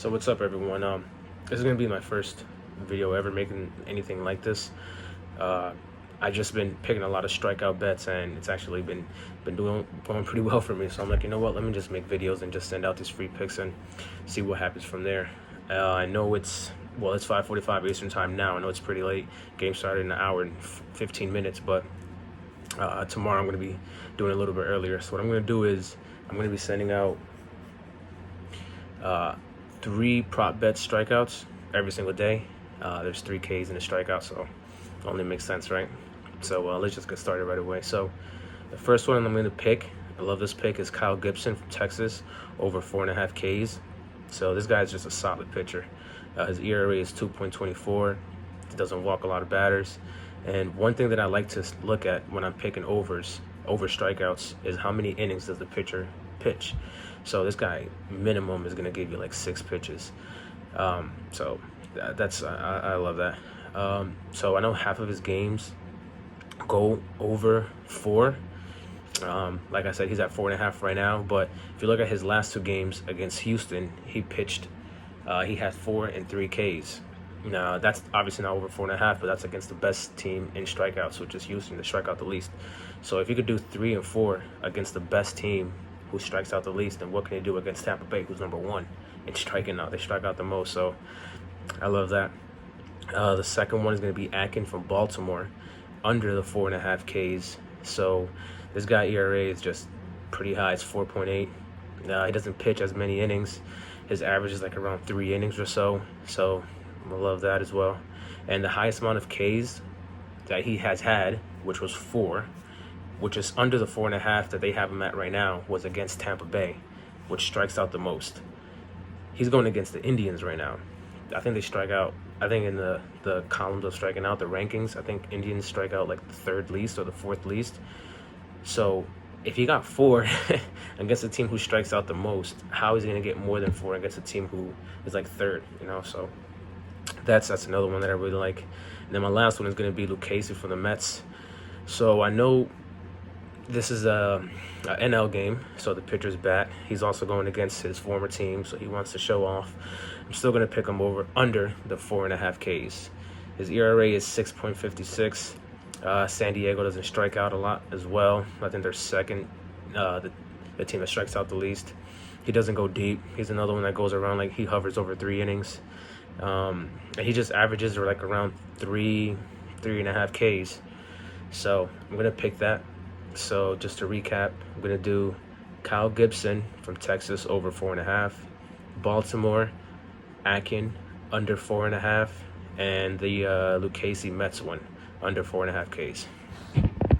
So what's up, everyone? This is gonna be my first video ever making anything like this. I just been picking a lot of strikeout bets, and it's actually been going pretty well for me. So I'm like, you know what? Let me just make videos and just send out these free picks and see what happens from there. I know it's 5:45 Eastern time now. I know it's pretty late. Game started in an hour and 15 minutes, but tomorrow I'm gonna be doing it a little bit earlier. So what I'm gonna do is I'm gonna be sending out 3 prop bet strikeouts every single day. There's 3 Ks in the strikeout, so it only makes sense, right? So let's just get started right away. So the first one I'm going to pick, I love this pick, is Kyle Gibson from Texas, over 4.5 Ks. So this guy is just a solid pitcher. His ERA is 2.24. He doesn't walk a lot of batters. And one thing that I like to look at when I'm picking over strikeouts is how many innings does the pitcher pitch. So this guy minimum is going to give you like 6 pitches. So that's I love that. So I know half of his games go over 4. Like I said, he's at 4.5 right now, but if you look at his last 2 games against Houston, he pitched, he had 4 and 3 Ks. Now that's obviously not over 4.5, but that's against the best team in strikeouts, which is Houston, to strike out the least. So if you could do 3 and 4 against the best team who strikes out the least, then what can you do against Tampa Bay, who's number 1 in striking out? They strike out the most, so I love that. The second one is going to be Akin from Baltimore, under the 4.5 Ks. So this guy ERA is just pretty high. It's 4.8. He doesn't pitch as many innings. His average is like around 3 innings or so. So I love that as well. And the highest amount of Ks that he has had, which was 4, which is under the 4.5 that they have him at right now, was against Tampa Bay, which strikes out the most. He's going against the Indians right now. I think they strike out, I think in the columns of striking out, the rankings, I think Indians strike out like the 3rd least or the 4th least. So if he got 4 against a team who strikes out the most, how is he going to get more than 4 against a team who is like 3rd, you know? So that's another one that I really like. And then my last one is going to be Lucchesi from the Mets. So I know this is a NL game, so the pitcher's bat. He's also going against his former team, so he wants to show off. I'm still going to pick him under the 4.5 Ks. His ERA is 6.56. San Diego doesn't strike out a lot as well. I think they're second, the team that strikes out the least. He doesn't go deep. He's another one that goes around, like he hovers over 3 innings. And he just averages like around 3.5 Ks. So I'm going to pick that. So just to recap, I'm going to do Kyle Gibson from Texas, over 4.5. Baltimore, Akin, under 4.5. And the Lucchesi Mets one, under 4.5 Ks.